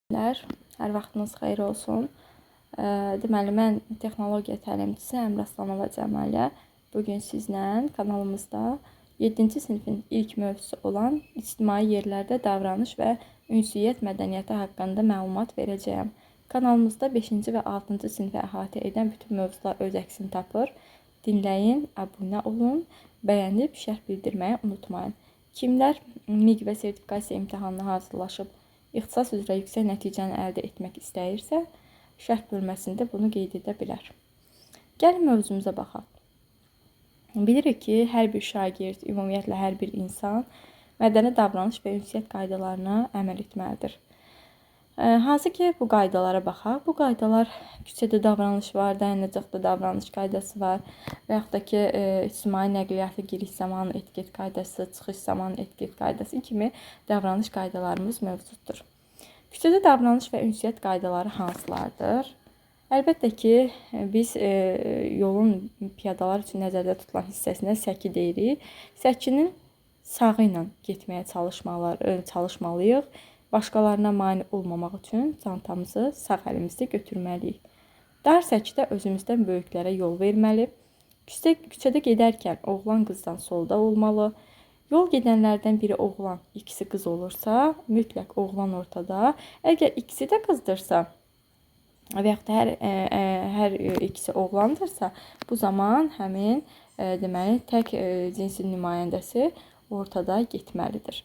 Hər vaxtınız xeyir olsun. Deməli, mən texnologiya təlimçisi Əmir Aslanova Cəmalə bugün sizlə kanalımızda 7-ci sinifin ilk mövzusu olan ictimai yerlərdə davranış və ünsiyyət mədəniyyəti haqqında məlumat verəcəyəm. Kanalımızda 5-ci və 6-cı sinifi əhatə edən bütün mövzular öz əksini tapır. Dinləyin, abunə olun, bəyənib şərh bildirməyi unutmayın. Kimlər MİQ və sertifikasiya imtahanına hazırlaşıb ixtisas üzrə yüksək nəticəni əldə etmək istəyirsə, şərh bölməsində bunu qeyd edə bilər. Gəlin mövzumuza baxaq. Bilirik ki, hər bir şagird, ümumiyyətlə hər bir insan mədəni davranış və ünsiyyət qaydalarına əməl etməlidir. Hansı ki, bu qaydalara baxaq. Bu qaydalar küçədə davranış var, dayanacaqda davranış qaydası var və yaxud da ki, ictimai nəqliyyatı giriş zamanı etiket qaydası, çıxış zamanı etiket qaydası kimi davranış qaydalarımız mövcuddur. Küçədə davranış və ünsiyyət qaydaları hansılardır? Əlbəttə ki, biz yolun piyadalar üçün nəzərdə tutulan hissəsinə səki deyirik. Səkinin sağı ilə getməyə çalışmalıyıq. Başqalarına mane olmamaq üçün çantamızı sağ əlimizdə götürməliyik. Dar səkidə özümüzdən böyüklərə yol verməli. Küçədə gedərkən oğlan qızdan solda olmalı. Yol gedənlərdən biri oğlan, ikisi qız olursa, mütləq oğlan ortada. Əgər ikisi də qızdırsa və yaxud da hər ikisi oğlandırsa, bu zaman həmin deməli tək cinsin nümayəndəsi ortada getməlidir.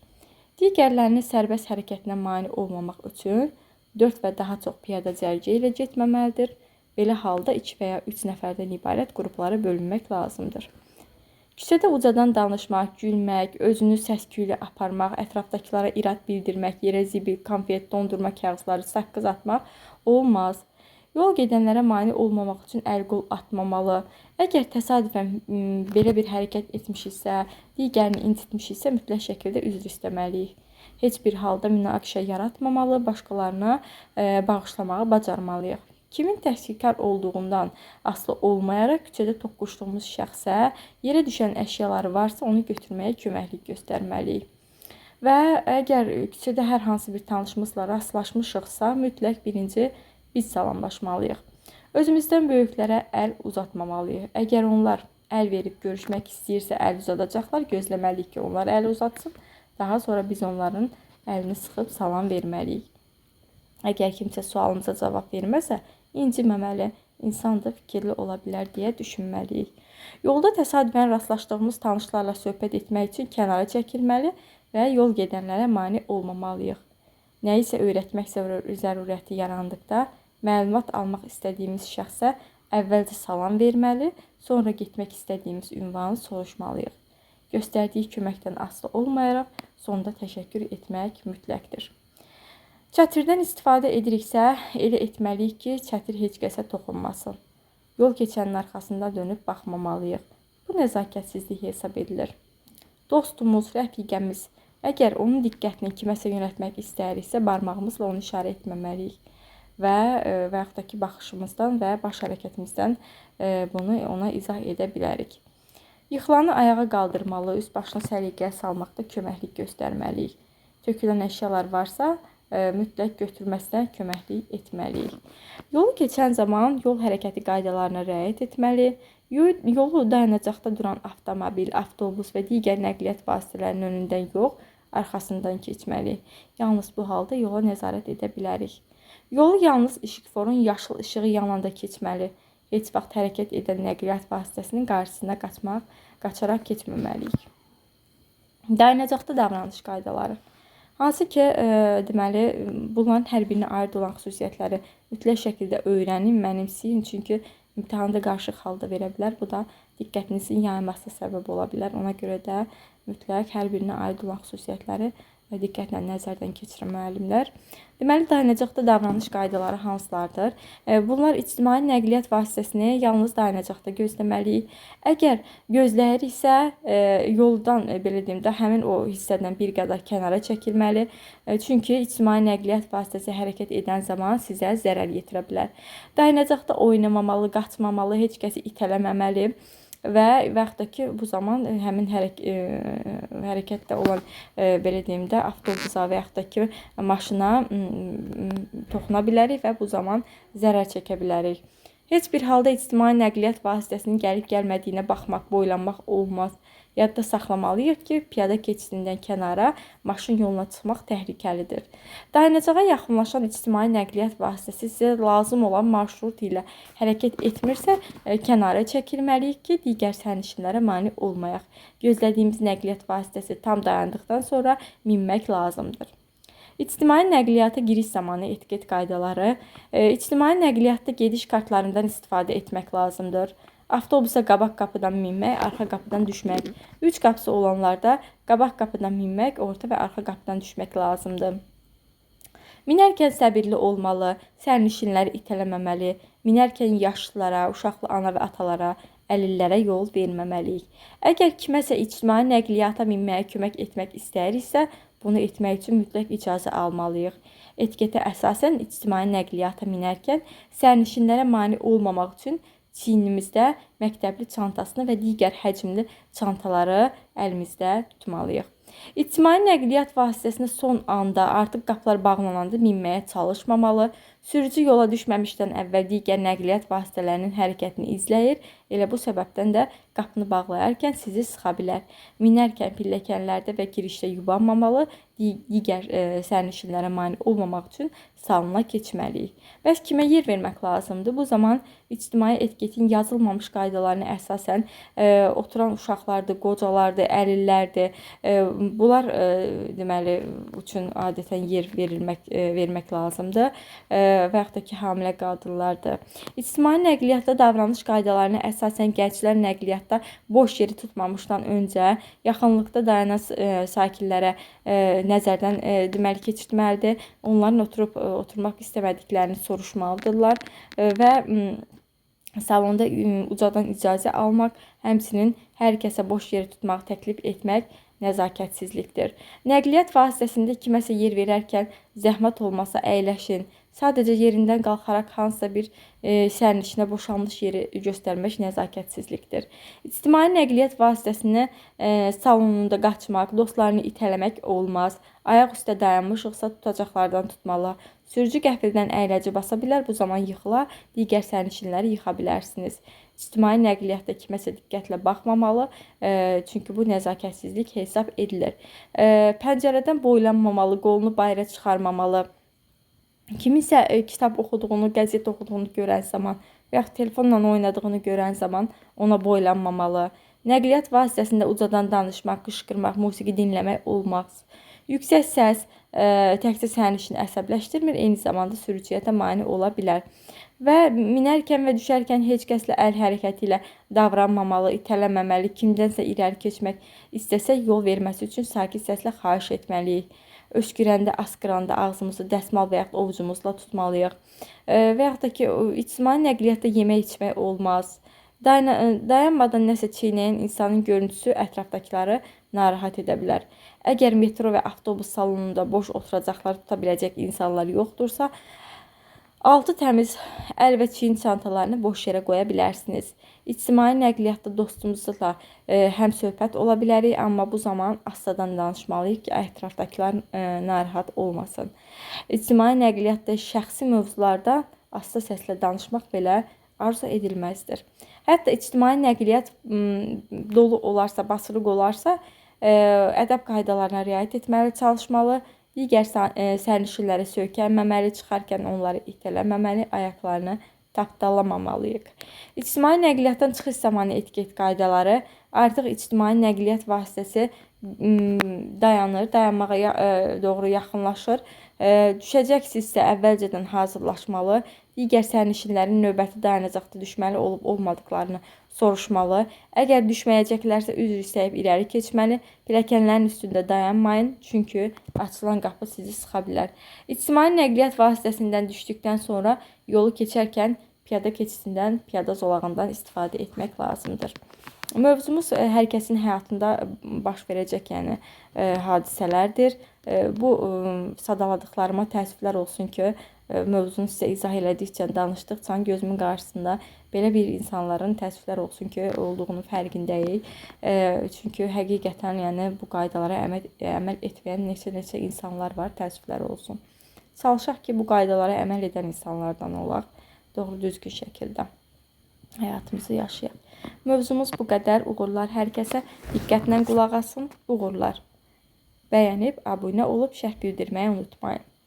Digərlərinin sərbəst hərəkətinə mane olmamaq üçün 4 və daha çox piyada cərgə ilə getməməlidir. Belə halda 2 və ya 3 nəfərdən ibarət qruplara bölünmək lazımdır. Küçədə ucadan danışmaq, gülmək, özünü səs-küy ilə aparmaq, ətrafdakılara irad bildirmək, yerə zibil, konfet, dondurma kağızları, saqqız atmaq olmaz. Yol gedənlərə mane olmamaq üçün əl-qol atmamalı. Əgər təsadüfən belə bir hərəkət etmişiksə, digərini incitmişiksə, mütləq şəkildə üzr istəməliyik. Heç bir halda münaqişə yaratmamalı, başqalarına bağışlamağı bacarmalıyıq. Kimin təqsirkar olduğundan asılı olmayaraq küçədə toqquşduğumuz şəxsə yerə düşən əşyaları varsa onu götürməyə köməklik göstərməliyik. Və əgər küçədə hər hansı bir tanışımızla rastlaşmışıqsa, mütləq birinci biz salamlaşmalıyıq. Özümüzdən böyüklərə əl uzatmamalıyıq. Əgər onlar əl verib görüşmək istəyirsə, əl uzadacaqlar, gözləməliyik ki, onlar əl uzatsın. Daha sonra biz onların əlini sıxıb salam verməliyik. Əgər kimsə sualımıza cavab verməsə, inciməməli, insandır, fikirli ola bilər deyə düşünməliyik. Yolda təsadüfən rastlaşdığımız tanışlarla söhbət etmək üçün kənara çəkilməli və yol gedənlərə mane olmamalıyıq. Nəyisə öyrətmək zəruriyyəti yarandıqda, məlumat almaq istədiyimiz şəxsə əvvəlcə salam verməli, sonra getmək istədiyimiz ünvanı soruşmalıyıq. Göstərdiyi köməkdən asılı olmayaraq, sonda təşəkkür etmək mütləqdir. Çətirdən istifadə ediriksə, elə etməliyik ki, çətir heç kəsə toxunmasın. Yol keçənin arxasında dönüb baxmamalıyıq. Bu nəzakətsizlik hesab edilir. Dostumuz, rəfiqəmiz, əgər onun diqqətini kiməsə yönəltmək istəyiriksə, barmağımızla onu işarə etməməliyik. Və yaxud da ki, baxışımızdan və baş hərəkətimizdən bunu ona izah edə bilərik. Yıxılanı ayağa qaldırmalı, üst başını səliqəyə salmaqda köməklik göstərməliyik. Tökülən əşyalar varsa, mütləq götürməsinə köməklik etməliyik. Yolu keçən zaman yol hərəkəti qaydalarına riayət etməli, yolu dayanacaqda duran avtomobil, avtobus və digər nəqliyyat vasitələrinin önündən yox, arxasından keçməli. Yalnız bu halda yola nəzarət edə bilərik. Yolu yalnız işıqforun yaşıl işığı yananda keçməli. Heç vaxt hərəkət edən nəqliyyat vasitəsinin qarşısına qaçaraq keçməməliyik. Dayanacaqda davranış qaydaları. Hansı ki, deməli, bunların hər birinə aid olan xüsusiyyətləri mütləq şəkildə öyrənin, mənimsəyin, çünki imtahanda qarışıq halda verə bilər. Bu da diqqətinizin yayılmasına səbəb ola bilər. Ona görə də mütləq hər birinə aid olan xüsusiyyətləri diqqətlə nəzərdən keçirin müəllimlər. Deməli, dayanacaqda davranış qaydaları hansılardır? Bunlar ictimai nəqliyyat vasitəsini yalnız dayanacaqda gözləməliyik. Əgər gözləyiriksə, yoldan, belə deyim də, həmin o hissədən bir qədər kənara çəkilməli. Çünki ictimai nəqliyyat vasitəsi hərəkət edən zaman sizə zərər yetirə bilər. Dayanacaqda oynamamalı, qaçmamalı, heç kəsi itələməməli. Və yaxud da ki, bu zaman həmin hərəkətdə olan, belə deyim də, avtobusa və yaxud da ki, maşına toxuna bilərik və bu zaman zərər çəkə bilərik. Heç bir halda ictimai nəqliyyat vasitəsinin gəlib gəlmədiyinə baxmaq, boylanmaq olmaz. Yadda saxlamalıyıq ki, piyada keçidindən kənara maşın yoluna çıxmaq təhlükəlidir. Dayanacağa yaxınlaşan ictimai nəqliyyat vasitəsi sizə lazım olan marşrut ilə hərəkət etmirsə, kənara çəkilməliyik ki, digər sərnişinlərə mane olmayaq. Gözlədiyimiz nəqliyyat vasitəsi tam dayandıqdan sonra minmək lazımdır. İctimai nəqliyyata giriş zamanı etiket qaydaları. İctimai nəqliyyatda gediş kartlarından istifadə etmək lazımdır. Avtobusa qabaq qapıdan minmək, arxa qapıdan düşmək. 3 qapısı olanlarda qabaq qapıdan minmək, orta və arxa qapıdan düşmək lazımdır. Minərkən səbirli olmalı, sərnişinləri itələməməli, minərkən yaşlılara, uşaqlı ana və atalara, əlillərə yol verməməliyik. Əgər kiməsə ictimai nəqliyyata minməyə kömək etmək istəyiriksə, bunu etmək üçün mütləq icazə almalıyıq. Etiketə əsasən ictimai nəqliyyata minərkən sərnişinlərə mane olmamaq üçün çiynimizdə məktəbli çantasını və digər həcmli çantaları əlimizdə tutmalıyıq. İctimai nəqliyyat vasitəsinə son anda artıq qapılar bağlananda minməyə çalışmamalı. Sürücü yola düşməmişdən əvvəl digər nəqliyyat vasitələrinin hərəkətini izləyir. Elə bu səbəbdən də qapını bağlayarkən sizi sıxa bilər. Minərkən pilləkənlərdə və girişdə yubanmamalı, digər sərnişinlərə mane olmamaq üçün salona keçməliyik. Bəs kimə yer vermək lazımdır? Bu zaman ictimai etiketin yazılmamış qaydalarına əsasən oturan uşaqlardır, qocalardır, əlillərdir. Bunlar deməli üçün adətən yer vermək lazımdır və yaxud da ki, hamilə qadınlardır. İctimai nəqliyyatda davranış qaydalarına əsasən gənclər nəqliyyatda boş yeri tutmamışdan öncə yaxınlıqda dayanan sakinlərə nəzərdən deməli keçirtməlidir. Onların oturmaq istəmədiklərini soruşmalıdırlar və salonda ucadan icazə almaq, həmçinin hər kəsə boş yeri tutmaq, təklif etmək nəzakətsizlikdir. Nəqliyyat vasitəsində kiməsə yer verərkən zəhmət olmasa əyləşin. Sadəcə yerindən qalxaraq hansısa bir sərnişinə boşalmış yeri göstərmək nəzakətsizlikdir. İctimai nəqliyyat vasitəsini salonunda qaçmaq, dostlarını itələmək olmaz. Ayaq üstə dayanmışıqsa tutacaqlardan tutmalı. Sürücü qəfildən əyləci basa bilər, bu zaman yıxıla, digər sərnişinləri yıxa bilərsiniz. İctimai nəqliyyatda kiməsə diqqətlə baxmamalı, çünki bu nəzakətsizlik hesab edilir. Pəncərədən boylanmamalı, qolunu bayıra çıxarmamalı. Kiminsə kitab oxuduğunu, qəzet oxuduğunu görən zaman və yaxud telefonla oynadığını görən zaman ona boylanmamalı. Nəqliyyat vasitəsində ucadan danışmaq, qışqırmaq, musiqi dinləmək olmaz. Yüksək səs təkcə sərnişini əsəbləşdirmir, eyni zamanda sürücüyə də mane ola bilər. Və minərkən və düşərkən heç kəslə əl hərəkəti ilə davranmamalı, itələməməli, kimdənsə irəli keçmək istəsə yol verməsi üçün sakit səslə xahiş etməliyik. Öskürəndə, askıranda ağzımızı dəsmal və yaxud ovucumuzla tutmalıyıq. Və yaxud da ki, ictimai nəqliyyatda yemək içmək olmaz. Dayanmadan nəsə çiynəyən insanın görüntüsü ətrafdakıları narahat edə bilər. Əgər metro və avtobus salonunda boş oturacaqlar tuta biləcək insanlar yoxdursa, altı təmiz əl və çiyin çantalarını boş yerə qoya bilərsiniz. İctimai nəqliyyatda dostumuzla həm söhbət ola bilərik, amma bu zaman astadan danışmalıyıq ki, ətrafdakılar narahat olmasın. İctimai nəqliyyatda şəxsi mövzularda asta səslə danışmaq belə arzu edilməzdir. Hətta ictimai nəqliyyat dolu olarsa, basırıq olarsa, ədəb qaydalarına riayət etməli, çalışmalı. Digər sərnişinlərə söykənməməli, çıxarkən onları itələməməli, ayaqlarını tapdalamamalıyıq. İctimai nəqliyyatdan çıxış zamanı etiket qaydaları. Artıq ictimai nəqliyyat vasitəsi dayanır, dayanmağa doğru yaxınlaşır. Düşəcəksinizsə əvvəlcədən hazırlaşmalı, digər sərnişinlərin növbəti dayanacaqda düşməli olub-olmadıqlarını soruşmalı. Əgər düşməyəcəklərsə üzr istəyib irəli keçməli, pilləkənlərin üstündə dayanmayın, çünki açılan qapı sizi sıxa bilər. İctimai nəqliyyat vasitəsindən düşdükdən sonra yolu keçərkən piyada keçidindən, piyada zolağından istifadə etmək lazımdır. Mövzumuz hər kəsin həyatında baş verəcək hadisələrdir. Bu sadaladıqlarıma təəssüflər olsun ki, mövzunu sizə izah elədikcə, danışdıqca gözümün qarşısında belə bir insanların təəssüflər olsun ki, olduğunu fərqindəyik. Çünki həqiqətən bu qaydalara əməl etməyən neçə insanlar var, təəssüflər olsun. Çalışaq ki, bu qaydalara əməl edən insanlardan olaq. Doğru düzgün şəkildə həyatımızı yaşayaq. Mövzumuz bu qədər. Uğurlar hər kəsə. Diqqətlə qulaq asın. Uğurlar. Bəyənib, abunə olub, şərh bildirməyi unutmayın.